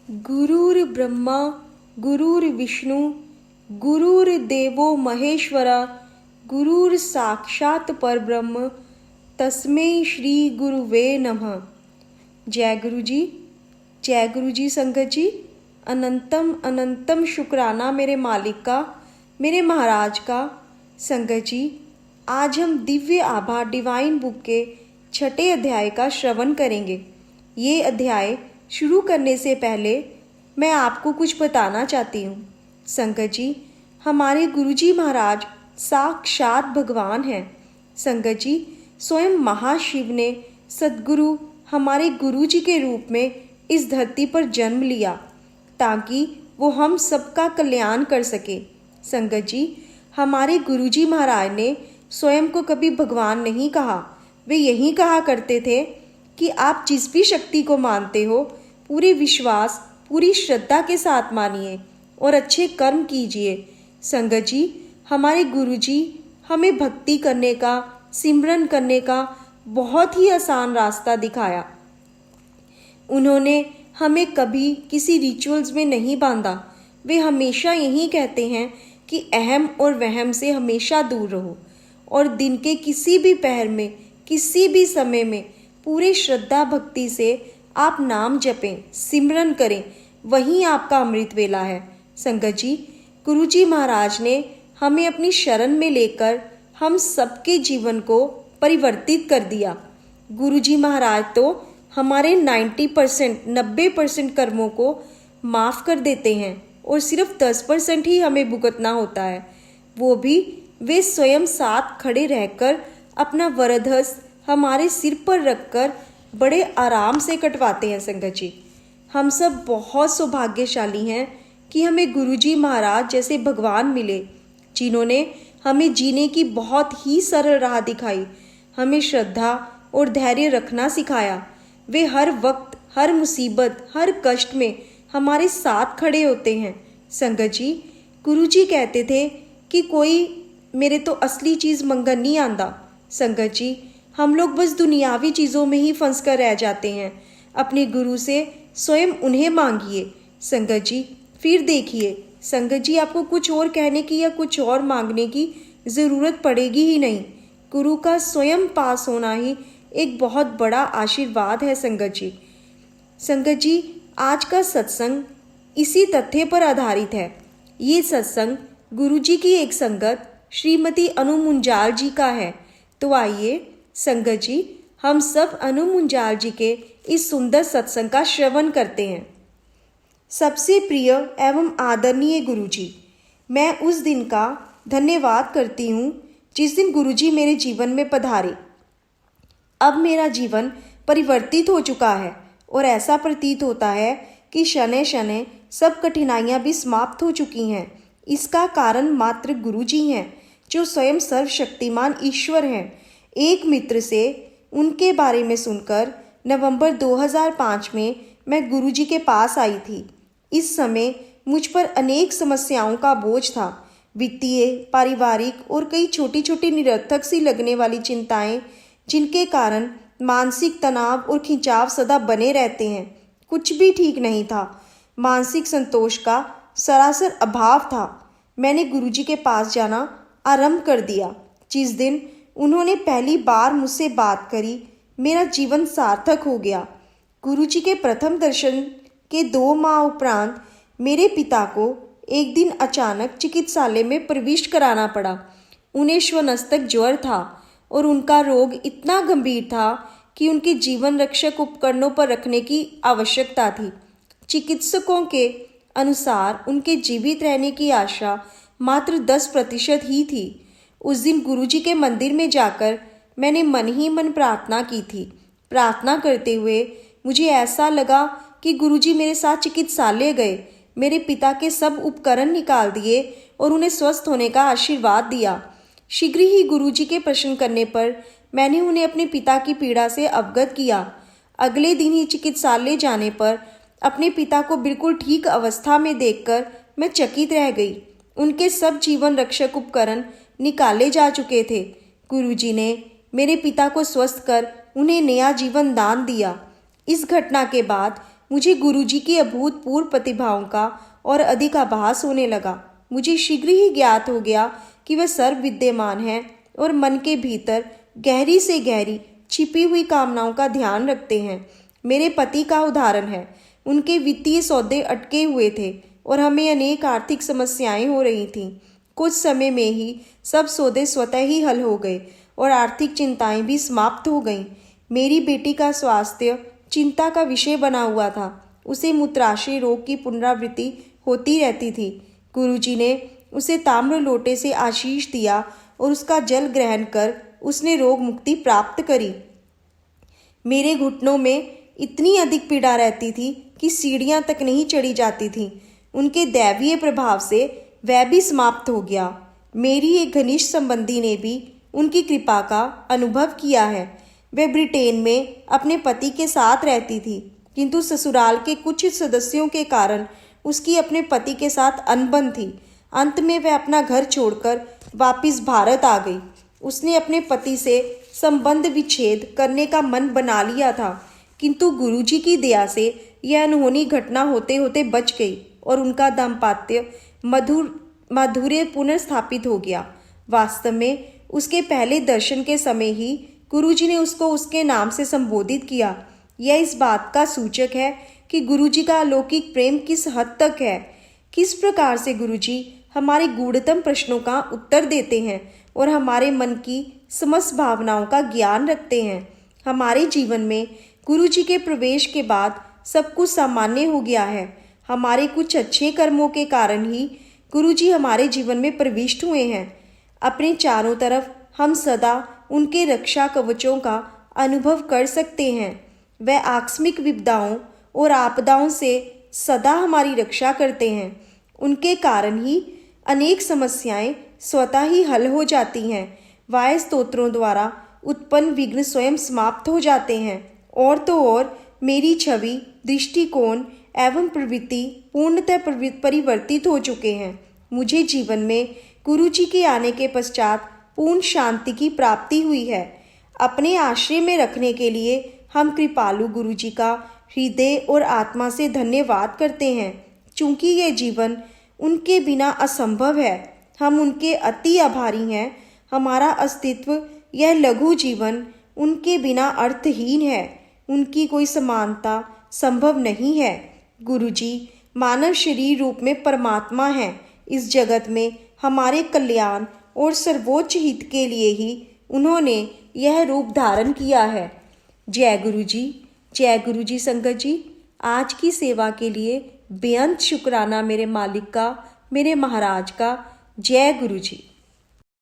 गुरुर्ब्रह्मा गुरुर्विष्णु गुरुर्देवो महेश्वरा गुरुर्साक्षात् परब्रह्म तस्मै श्री गुरुवे नमः। जय गुरु जी संगत जी। अनंतम अनंतम शुक्राना मेरे मालिक का, मेरे महाराज का। संगत जी, आज हम दिव्य आभा डिवाइन बुक के 6ठे अध्याय का श्रवण करेंगे। ये अध्याय शुरू करने से पहले मैं आपको कुछ बताना चाहती हूँ। संगत जी, हमारे गुरुजी महाराज साक्षात भगवान हैं। संगत जी, स्वयं महाशिव ने सद्गुरु हमारे गुरुजी के रूप में इस धरती पर जन्म लिया ताकि वो हम सबका कल्याण कर सके। संगत जी, हमारे गुरुजी महाराज ने स्वयं को कभी भगवान नहीं कहा। वे यही कहा करते थे कि आप जिस भी शक्ति को मानते हो पूरे विश्वास पूरी श्रद्धा के साथ मानिए और अच्छे कर्म कीजिए। संगत जी, हमारे गुरुजी हमें भक्ति करने का, सिमरन करने का बहुत ही आसान रास्ता दिखाया। उन्होंने हमें कभी किसी रिचुअल्स में नहीं बांधा। वे हमेशा यही कहते हैं कि अहम और वहम से हमेशा दूर रहो और दिन के किसी भी पहर में, किसी भी समय में पूरे श्रद्धा भक्ति से आप नाम जपें, सिमरन करें। वही आपका अमृत वेला है। संगत जी, गुरुजी महाराज ने हमें अपनी शरण में लेकर हम सबके जीवन को परिवर्तित कर दिया। गुरुजी महाराज तो हमारे 90% कर्मों को माफ़ कर देते हैं और सिर्फ 10% ही हमें भुगतना होता है। वो भी वे स्वयं साथ खड़े रहकर अपना वरद हस्त हमारे सिर पर रखकर बड़े आराम से कटवाते हैं। संगत जी, हम सब बहुत सौभाग्यशाली हैं कि हमें गुरुजी महाराज जैसे भगवान मिले, जिन्होंने हमें जीने की बहुत ही सरल राह दिखाई, हमें श्रद्धा और धैर्य रखना सिखाया। वे हर वक्त, हर मुसीबत, हर कष्ट में हमारे साथ खड़े होते हैं। संगत जी, गुरुजी कहते थे कि कोई मेरे तो असली चीज़ मंगन नहीं आंदा। संगत जी, हम लोग बस दुनियावी चीज़ों में ही फंस कर रह जाते हैं। अपने गुरु से स्वयं उन्हें मांगिए। संगत जी, फिर देखिए संगत जी, आपको कुछ और कहने की या कुछ और मांगने की ज़रूरत पड़ेगी ही नहीं। गुरु का स्वयं पास होना ही एक बहुत बड़ा आशीर्वाद है। संगत जी, आज का सत्संग इसी तथ्य पर आधारित है। ये सत्संग गुरु जी की एक संगत श्रीमती अनु मुंजाल जी का है। तो आइए संगत जी, हम सब अनु मुंजाल जी के इस सुंदर सत्संग का श्रवण करते हैं। सबसे प्रिय एवं आदरणीय गुरु जी, मैं उस दिन का धन्यवाद करती हूँ जिस दिन गुरु जी मेरे जीवन में पधारे। अब मेरा जीवन परिवर्तित हो चुका है और ऐसा प्रतीत होता है कि शनै शनै सब कठिनाइयाँ भी समाप्त हो चुकी हैं। इसका कारण मात्र गुरु जी हैं, जो स्वयं सर्वशक्तिमान ईश्वर हैं। एक मित्र से उनके बारे में सुनकर नवंबर 2005 में मैं गुरुजी के पास आई थी। इस समय मुझ पर अनेक समस्याओं का बोझ था। वित्तीय, पारिवारिक और कई छोटी छोटी निरर्थक सी लगने वाली चिंताएं, जिनके कारण मानसिक तनाव और खिंचाव सदा बने रहते हैं। कुछ भी ठीक नहीं था। मानसिक संतोष का सरासर अभाव था। मैंने गुरुजी के पास जाना आरंभ कर दिया। जिस दिन उन्होंने पहली बार मुझसे बात करी, मेरा जीवन सार्थक हो गया। गुरुजी के प्रथम दर्शन के 2 माह उपरांत मेरे पिता को एक दिन अचानक चिकित्सालय में प्रविष्ट कराना पड़ा। उन्हें श्वसनस्तक ज्वर था और उनका रोग इतना गंभीर था कि उनके जीवन रक्षक उपकरणों पर रखने की आवश्यकता थी। चिकित्सकों के अनुसार उनके जीवित रहने की आशा मात्र 10% ही थी। उस दिन गुरुजी के मंदिर में जाकर मैंने मन ही मन प्रार्थना की थी। प्रार्थना करते हुए मुझे ऐसा लगा कि गुरुजी मेरे साथ चिकित्सालय गए, मेरे पिता के सब उपकरण निकाल दिए और उन्हें स्वस्थ होने का आशीर्वाद दिया। शीघ्र ही गुरुजी के प्रश्न करने पर मैंने उन्हें अपने पिता की पीड़ा से अवगत किया। अगले दिन ही चिकित्सालय जाने पर अपने पिता को बिल्कुल ठीक अवस्था में देखकर मैं चकित रह गई। उनके सब जीवन रक्षक उपकरण निकाले जा चुके थे। गुरुजी ने मेरे पिता को स्वस्थ कर उन्हें नया जीवन दान दिया। इस घटना के बाद मुझे गुरुजी की अभूतपूर्व प्रतिभाओं का और अधिक आभास होने लगा। मुझे शीघ्र ही ज्ञात हो गया कि वह सर्व विद्यमान है और मन के भीतर गहरी से गहरी छिपी हुई कामनाओं का ध्यान रखते हैं। मेरे पति का उदाहरण है। उनके वित्तीय सौदे अटके हुए थे और हमें अनेक आर्थिक समस्याएं हो रही थीं। कुछ समय में ही सब सौदे स्वतः ही हल हो गए और आर्थिक चिंताएं भी समाप्त हो गईं। मेरी बेटी का स्वास्थ्य चिंता का विषय बना हुआ था। उसे मूत्राशय रोग की पुनरावृत्ति होती रहती थी। गुरुजी ने उसे ताम्र लोटे से आशीष दिया और उसका जल ग्रहण कर उसने रोग मुक्ति प्राप्त करी। मेरे घुटनों में इतनी अधिक पीड़ा रहती थी कि सीढ़ियां तक नहीं चढ़ी जाती थीं। उनके दैवीय प्रभाव से वह भी समाप्त हो गया। मेरी एक घनिष्ठ संबंधी ने भी उनकी कृपा का अनुभव किया है। वह ब्रिटेन में अपने पति के साथ रहती थी, किंतु ससुराल के कुछ सदस्यों के कारण उसकी अपने पति के साथ अनबन थी। अंत में वह अपना घर छोड़कर वापस भारत आ गई। उसने अपने पति से संबंध विच्छेद करने का मन बना लिया था, किंतु गुरुजी की दया से यह अनहोनी घटना होते होते बच गई और उनका दाम्पत्य माधुर्य पुनर्स्थापित हो गया। वास्तव में उसके पहले दर्शन के समय ही गुरुजी ने उसको उसके नाम से संबोधित किया। यह इस बात का सूचक है कि गुरुजी का अलौकिक प्रेम किस हद तक है। किस प्रकार से गुरुजी हमारे गूढ़तम प्रश्नों का उत्तर देते हैं और हमारे मन की समस्त भावनाओं का ज्ञान रखते हैं। हमारे जीवन में गुरुजी के प्रवेश के बाद सब कुछ सामान्य हो गया है। हमारे कुछ अच्छे कर्मों के कारण ही गुरुजी हमारे जीवन में प्रविष्ट हुए हैं। अपने चारों तरफ हम सदा उनके रक्षा कवचों का अनुभव कर सकते हैं। वह आकस्मिक विपदाओं और आपदाओं से सदा हमारी रक्षा करते हैं। उनके कारण ही अनेक समस्याएं स्वतः ही हल हो जाती हैं। वाय स्तोत्रों द्वारा उत्पन्न विघ्न स्वयं समाप्त हो जाते हैं। और तो और मेरी छवि, दृष्टिकोण एवं प्रवृत्ति पूर्णतः परिवर्तित हो चुके हैं। मुझे जीवन में गुरुजी के आने के पश्चात पूर्ण शांति की प्राप्ति हुई है। अपने आश्रय में रखने के लिए हम कृपालु गुरुजी का हृदय और आत्मा से धन्यवाद करते हैं। चूंकि यह जीवन उनके बिना असंभव है, हम उनके अति आभारी हैं। हमारा अस्तित्व यह लघु जीवन उनके बिना अर्थहीन है। उनकी कोई समानता संभव नहीं है। गुरुजी मानव शरीर रूप में परमात्मा हैं। इस जगत में हमारे कल्याण और सर्वोच्च हित के लिए ही उन्होंने यह रूप धारण किया है। जय गुरु जी संगत जी। आज की सेवा के लिए बेअंत शुक्राना मेरे मालिक का, मेरे महाराज का। जय गुरु जी।